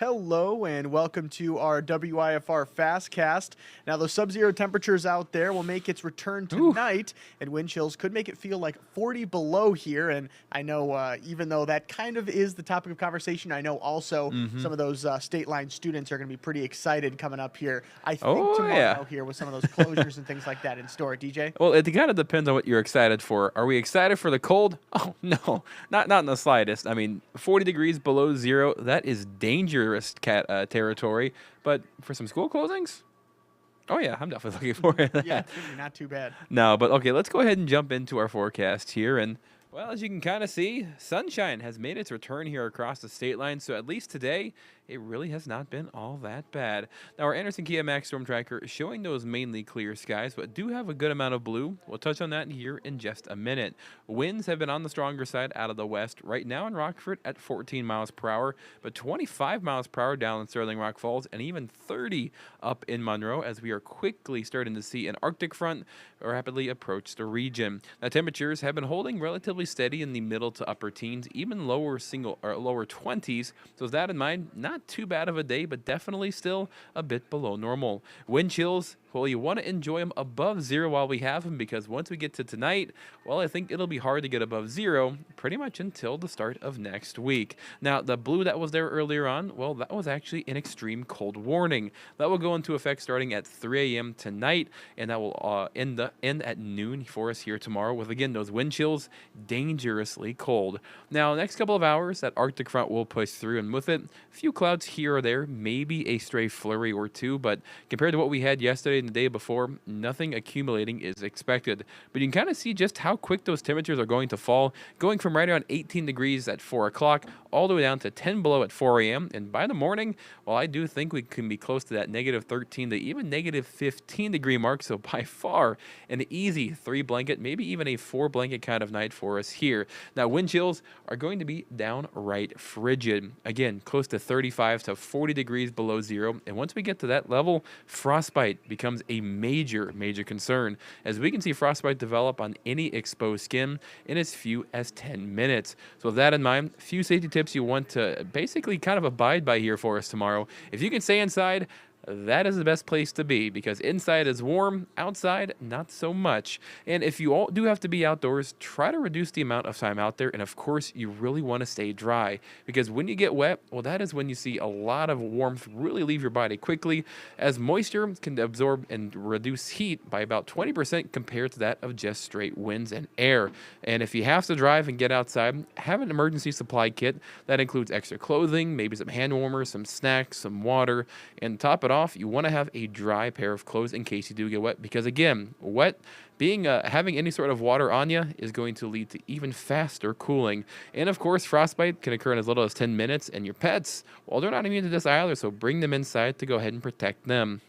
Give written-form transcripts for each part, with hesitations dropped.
Hello and welcome to our WIFR FastCast. Now, those sub-zero temperatures out there will make its return Ooh. tonight, and wind chills could make it feel like 40 below here. And I know, even though that kind of is the topic of conversation, I know also some of those Stateline students are going to be pretty excited coming up here. I think Oh, yeah. tomorrow here with some of those closures and things like that in store. DJ? Well, it kind of depends on what you're excited for. Are we excited for the cold? Oh, no, not in the slightest. I mean, 40 degrees below zero, that is dangerous territory. But for some school closings? Oh, yeah, I'm definitely looking forward to that. Yeah, it's going to be not too bad. No, but okay, let's go ahead and jump into our forecast here. And, well, as you can kind of see, sunshine has made its return here across the state line. So at least today, it really has not been all that bad. Now, our Anderson Kia Max Storm Tracker is showing those mainly clear skies, but do have a good amount of blue. We'll touch on that here in just a minute. Winds have been on the stronger side out of the west. Right now in Rockford at 14 miles per hour, but 25 miles per hour down in Sterling Rock Falls, and even 30 up in Monroe, as we are quickly starting to see an Arctic front rapidly approach the region. Now, temperatures have been holding relatively steady in the middle to upper teens, even lower 20s. So with that in mind, not too bad of a day, but definitely still a bit below normal. Wind chills, well, you want to enjoy them above zero while we have them, because once we get to tonight, well, I think it'll be hard to get above zero pretty much until the start of next week. Now, the blue that was there earlier on, well, that was actually an extreme cold warning. That will go into effect starting at 3 a.m. tonight, and that will end at noon for us here tomorrow with, again, those wind chills dangerously cold. Now, next couple of hours, that Arctic front will push through, and with it, a few clouds here or there, maybe a stray flurry or two, but compared to what we had yesterday and the day before, nothing accumulating is expected. But you can kind of see just how quick those temperatures are going to fall, going from right around 18 degrees at 4 o'clock all the way down to 10 below at 4 a.m. And by the morning, well, I do think we can be close to that negative 13 to even negative 15 degree mark. So by far an easy 3-blanket, maybe even a 4-blanket kind of night for us here. Now, wind chills are going to be downright frigid. Again, close to 35 to 40 degrees below zero. And once we get to that level, frostbite becomes a major concern, as we can see frostbite develop on any exposed skin in as few as 10 minutes. So with that in mind, a few safety tips you want to basically kind of abide by here for us tomorrow. If you can stay inside, that is the best place to be, because inside is warm, outside not so much. And if you all do have to be outdoors, try to reduce the amount of time out there. And of course, you really want to stay dry, because when you get wet, well, that is when you see a lot of warmth really leave your body quickly, as moisture can absorb and reduce heat by about 20% compared to that of just straight winds and air. And if you have to drive and get outside, have an emergency supply kit that includes extra clothing, maybe some hand warmers, some snacks, some water, and top it off, you want to have a dry pair of clothes in case you do get wet, because again, wet being having any sort of water on you is going to lead to even faster cooling. And of course, frostbite can occur in as little as 10 minutes, and your pets, well, they're not immune to this either, so bring them inside to go ahead and protect them.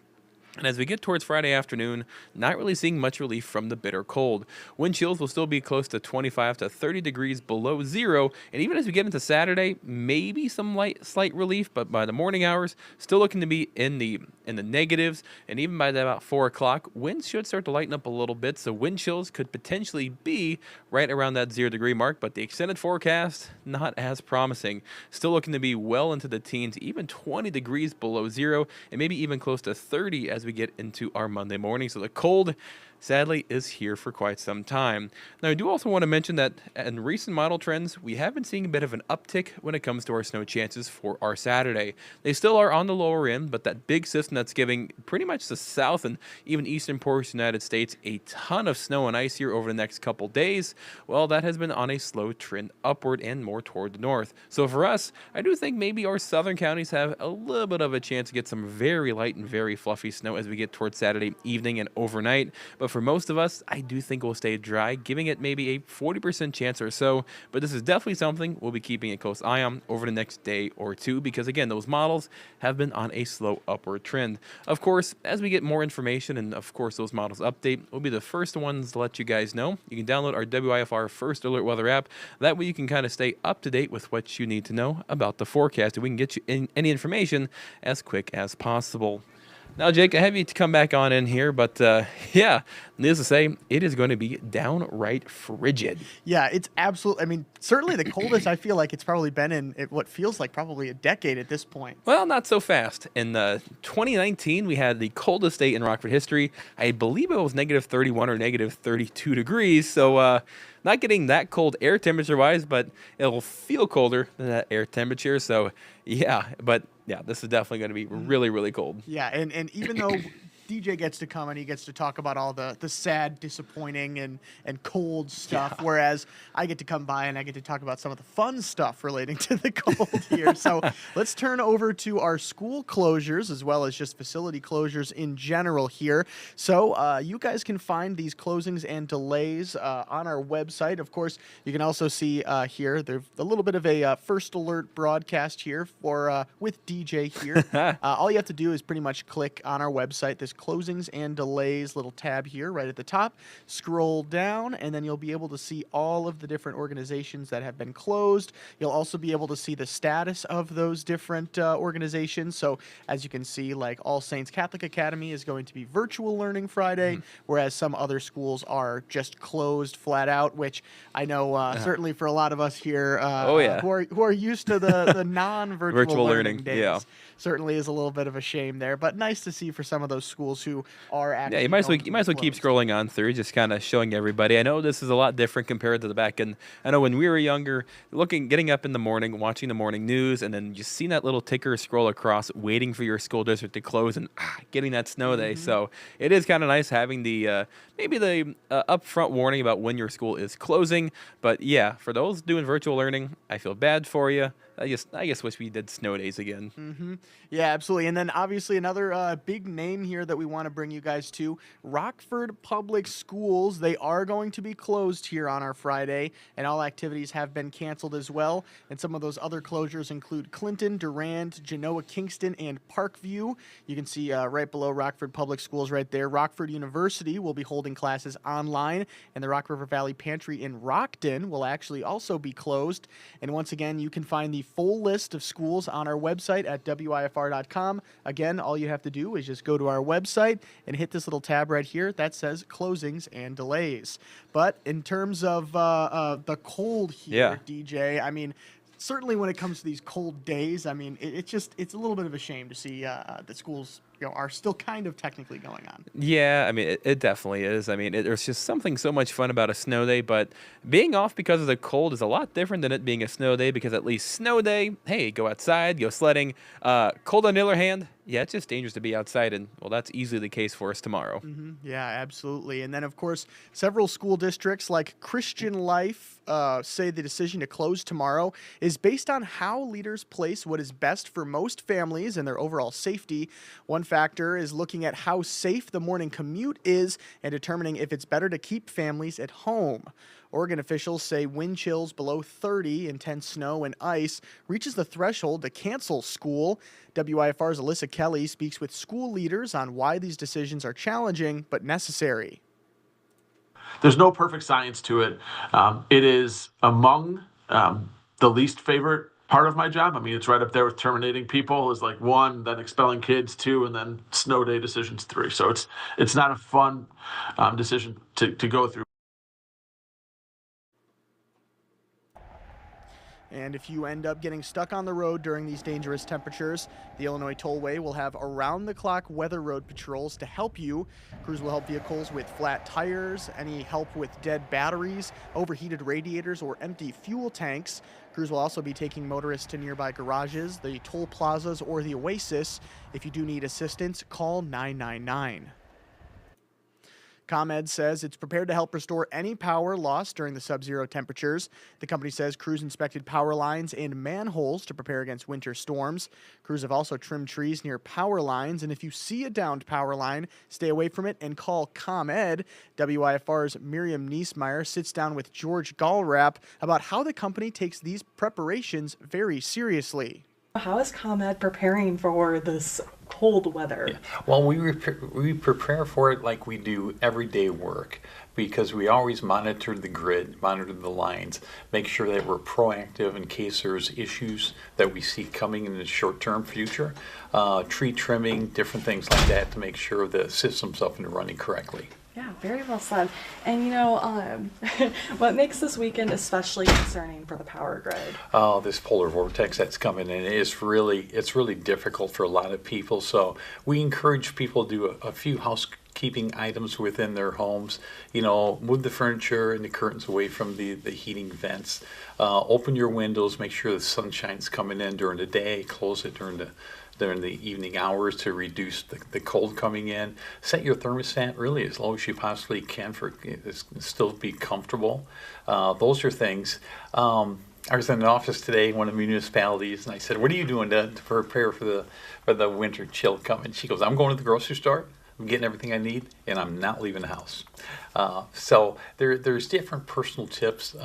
And as we get towards Friday afternoon, not really seeing much relief from the bitter cold. Wind chills will still be close to 25 to 30 degrees below zero. And even as we get into Saturday, maybe some slight relief, but by the morning hours, still looking to be in the negatives. And even by about 4 o'clock, winds should start to lighten up a little bit. So wind chills could potentially be right around that 0 degree mark, but the extended forecast, not as promising. Still looking to be well into the teens, even 20 degrees below zero, and maybe even close to 30 as we get into our Monday morning. So the cold, sadly, is here for quite some time. Now, I do also want to mention that in recent model trends, we have been seeing a bit of an uptick when it comes to our snow chances for our Saturday. They still are on the lower end, but that big system that's giving pretty much the south and even eastern portion of the United States a ton of snow and ice here over the next couple days, well, that has been on a slow trend upward and more toward the north. So for us, I do think maybe our southern counties have a little bit of a chance to get some very light and very fluffy snow as we get towards Saturday evening and overnight. But for most of us, I do think we'll stay dry, giving it maybe a 40% chance or so. But this is definitely something we'll be keeping a close eye on over the next day or two, because again, those models have been on a slow upward trend. Of course, as we get more information and of course those models update, we'll be the first ones to let you guys know. You can download our WIFR First Alert Weather app. That way you can kind of stay up to date with what you need to know about the forecast, and we can get you any information as quick as possible. Now, Jake, I have you to come back on in here, but yeah, needless to say, it is going to be downright frigid. Yeah, it's absolutely. I mean, certainly the coldest I feel like it's probably been in what feels like probably a decade at this point. Well, not so fast. In 2019, we had the coldest day in Rockford history. I believe it was negative 31 or negative 32 degrees. So, not getting that cold air temperature wise, but it'll feel colder than that air temperature. So, yeah, but yeah, this is definitely going to be really, really cold. Yeah, and even though DJ gets to come and he gets to talk about all the sad, disappointing, and cold stuff, whereas I get to come by and I get to talk about some of the fun stuff relating to the cold here. So let's turn over to our school closures as well as just facility closures in general here. So you guys can find these closings and delays on our website. Of course, you can also see here there's a little bit of a first alert broadcast here for with DJ here. All you have to do is pretty much click on our website, this closings and delays little tab here right at the top, scroll down, and then you'll be able to see all of the different organizations that have been closed. You'll also be able to see the status of those different organizations. So as you can see, like All Saints Catholic Academy is going to be virtual learning Friday, whereas some other schools are just closed flat out, which I know certainly for a lot of us here who are used to the non-virtual learning days, certainly is a little bit of a shame there, but nice to see for some of those schools who are actually you might as well keep scrolling on through, just kind of showing everybody. I know this is a lot different compared to the back end. I know when we were younger, getting up in the morning, watching the morning news, and then just seeing that little ticker scroll across, waiting for your school district to close, and getting that snow day. So it is kind of nice having the maybe the upfront warning about when your school is closing. But yeah, for those doing virtual learning, I feel bad for you. I guess wish we did snow days again. Yeah, absolutely. And then obviously another big name here that we want to bring you guys to, Rockford Public Schools. They are going to be closed here on our Friday, and all activities have been canceled as well. And some of those other closures include Clinton, Durand, Genoa, Kingston, and Parkview. You can see right below Rockford Public Schools right there. Rockford University will be holding classes online, and the Rock River Valley Pantry in Rockton will actually also be closed. And once again, you can find the full list of schools on our website at WIFR.com. Again, all you have to do is just go to our website and hit this little tab right here that says closings and delays. But in terms of the cold here, DJ, I mean, certainly when it comes to these cold days, I mean, it's a little bit of a shame to see that schools are still kind of technically going on. Yeah, I mean, it definitely is. I mean, there's just something so much fun about a snow day, but being off because of the cold is a lot different than it being a snow day, because at least snow day, hey, go outside, go sledding. Cold on the other hand, yeah, it's just dangerous to be outside, and, well, that's easily the case for us tomorrow. Yeah, absolutely. And then, of course, several school districts like Christian Life say the decision to close tomorrow is based on how leaders place what is best for most families and their overall safety. One factor is looking at how safe the morning commute is and determining if it's better to keep families at home. Oregon officials say wind chills below 30, intense snow and ice reaches the threshold to cancel school. WIFR's Alyssa Kelly speaks with school leaders on why these decisions are challenging but necessary. There's no perfect science to it. It is among the least favorite part of my job. I mean, it's right up there with terminating people is like 1, then expelling kids 2, and then snow day decisions 3. So it's not a fun decision to go through. And if you end up getting stuck on the road during these dangerous temperatures, the Illinois Tollway will have around-the-clock weather road patrols to help you. Crews will help vehicles with flat tires, any help with dead batteries, overheated radiators, or empty fuel tanks. Crews will also be taking motorists to nearby garages, the toll plazas, or the Oasis. If you do need assistance, call 999. ComEd says it's prepared to help restore any power lost during the sub-zero temperatures. The company says crews inspected power lines and manholes to prepare against winter storms. Crews have also trimmed trees near power lines, and if you see a downed power line, stay away from it and call ComEd. WIFR's Miriam Niesmeyer sits down with George Gallrap about how the company takes these preparations very seriously. How is ComEd preparing for this cold weather? Yeah. Well, we prepare for it like we do everyday work, because we always monitor the grid, monitor the lines, make sure that we're proactive in case there's issues that we see coming in the short-term future. Tree trimming, different things like that to make sure the system's up and running correctly. Yeah, very well said. And what makes this weekend especially concerning for the power grid? Oh, this polar vortex that's coming in it's really difficult for a lot of people. So we encourage people to do a few housekeeping items within their homes. Move the furniture and the curtains away from the heating vents. Open your windows, make sure the sunshine's coming in during the day. Close it during the evening hours to reduce the cold coming in. Set your thermostat really as low as you possibly can for it to still be comfortable. Those are things. I was in an office today in one of the municipalities, and I said, "What are you doing to prepare for the winter chill coming?" She goes, "I'm going to the grocery store. I'm getting everything I need, and I'm not leaving the house." So there's different personal tips.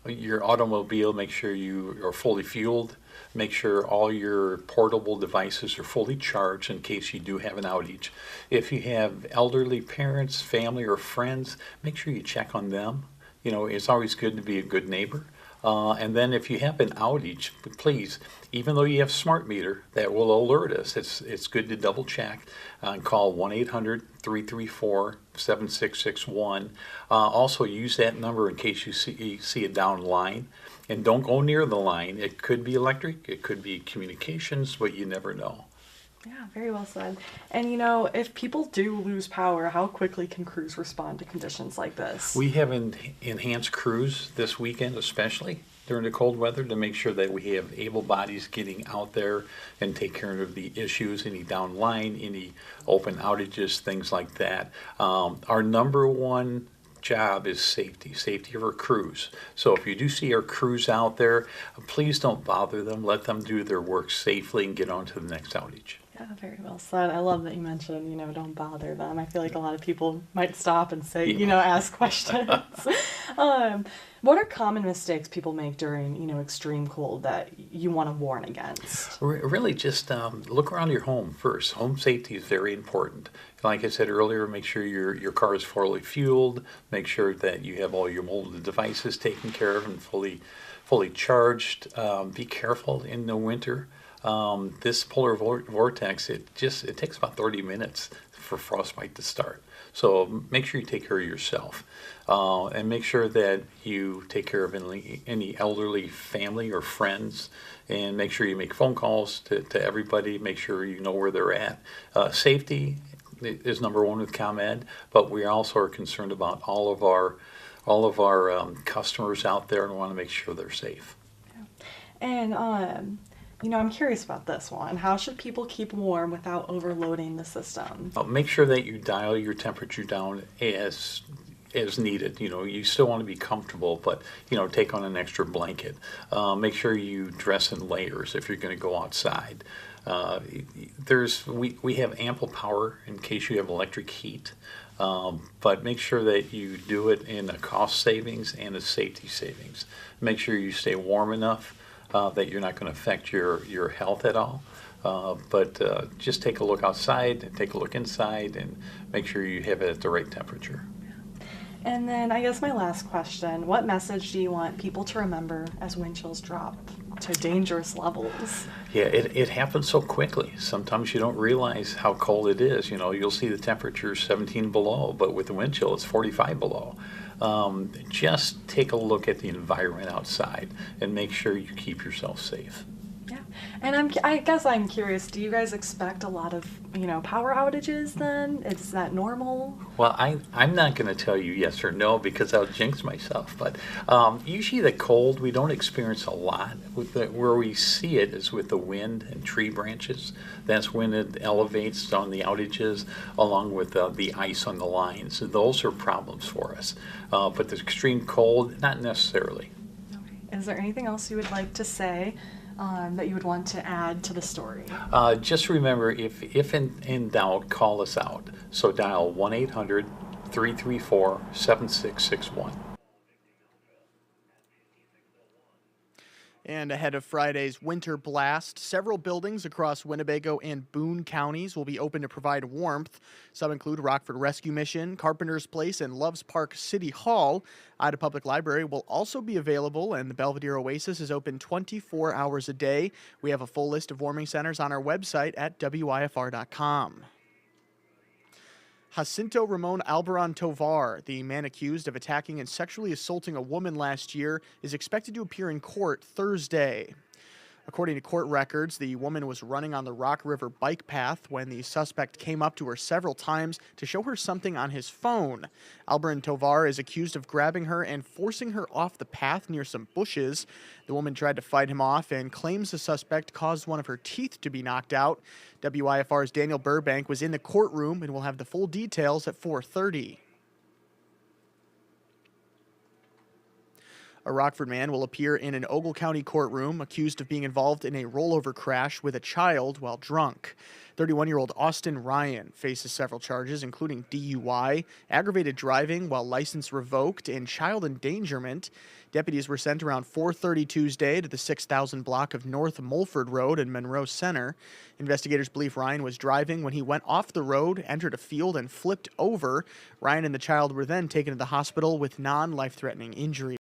Your automobile, make sure you are fully fueled. Make sure all your portable devices are fully charged in case you do have an outage. If you have elderly parents, family, or friends, make sure you check on them. It's always good to be a good neighbor. And then if you have an outage, please, even though you have smart meter, that will alert us. It's good to double check and call 1-800-334-7661. Also use that number in case you see a down line. And don't go near the line. It could be electric, it could be communications, but you never know. Yeah, very well said. And if people do lose power, how quickly can crews respond to conditions like this? We have enhanced crews this weekend, especially during the cold weather, to make sure that we have able bodies getting out there and take care of the issues, any down line, any open outages, things like that. Our number one job is safety of our crews. So if you do see our crews out there, please don't bother them. Let them do their work safely and get on to the next outage. Yeah, very well said. I love that you mentioned, don't bother them. I feel like a lot of people might stop and say, ask questions. What are common mistakes people make during, extreme cold that you want to warn against? Really just look around your home first. Home safety is very important. Like I said earlier, make sure your car is fully fueled. Make sure that you have all your mobile devices taken care of and fully charged. Be careful in the winter. This polar vortex, it takes about 30 minutes for frostbite to start. So make sure you take care of yourself, and make sure that you take care of any elderly family or friends, and make sure you make phone calls to everybody. Make sure you know where they're at. Safety is number one with ComEd, but we also are concerned about all of our customers out there and want to make sure they're safe. Yeah. And I'm curious about this one. How should people keep warm without overloading the system? Make sure that you dial your temperature down as needed. You still want to be comfortable, but take on an extra blanket. Make sure you dress in layers if you're going to go outside. We have ample power in case you have electric heat, but make sure that you do it in a cost savings and a safety savings. Make sure you stay warm enough that you're not going to affect your health at all. But just take a look outside and take a look inside and make sure you have it at the right temperature. And then I guess my last question, what message do you want people to remember as wind chills drop to dangerous levels? Yeah, it happens so quickly. Sometimes you don't realize how cold it is. You'll see the temperature 17 below, but with the wind chill, it's 45 below. Just take a look at the environment outside and make sure you keep yourself safe. Yeah, and I guess I'm curious, do you guys expect a lot of, power outages then? Is that normal? Well, I'm not going to tell you yes or no because I'll jinx myself, but usually the cold we don't experience a lot. Where we see it is with the wind and tree branches. That's when it elevates on the outages along with the ice on the lines. Those are problems for us. But the extreme cold, not necessarily. Okay. Is there anything else you would like to say that you would want to add to the story? Just remember, if in doubt, call us out. So dial 1-800-334-7661. And ahead of Friday's winter blast, several buildings across Winnebago and Boone counties will be open to provide warmth. Some include Rockford Rescue Mission, Carpenter's Place, and Loves Park City Hall. Ida Public Library will also be available, and the Belvedere Oasis is open 24 hours a day. We have a full list of warming centers on our website at WIFR.com. Jacinto Ramon Albaran Tovar, the man accused of attacking and sexually assaulting a woman last year, is expected to appear in court Thursday. According to court records, the woman was running on the Rock River bike path when the suspect came up to her several times to show her something on his phone. Albaran Tovar is accused of grabbing her and forcing her off the path near some bushes. The woman tried to fight him off and claims the suspect caused one of her teeth to be knocked out. WIFR's Daniel Burbank was in the courtroom and will have the full details at 4:30. A Rockford man will appear in an Ogle County courtroom accused of being involved in a rollover crash with a child while drunk. 31-year-old Austin Ryan faces several charges, including DUI, aggravated driving while license revoked, and child endangerment. Deputies were sent around 4:30 Tuesday to the 6,000 block of North Mulford Road in Monroe Center. Investigators believe Ryan was driving when he went off the road, entered a field, and flipped over. Ryan and the child were then taken to the hospital with non-life-threatening injuries.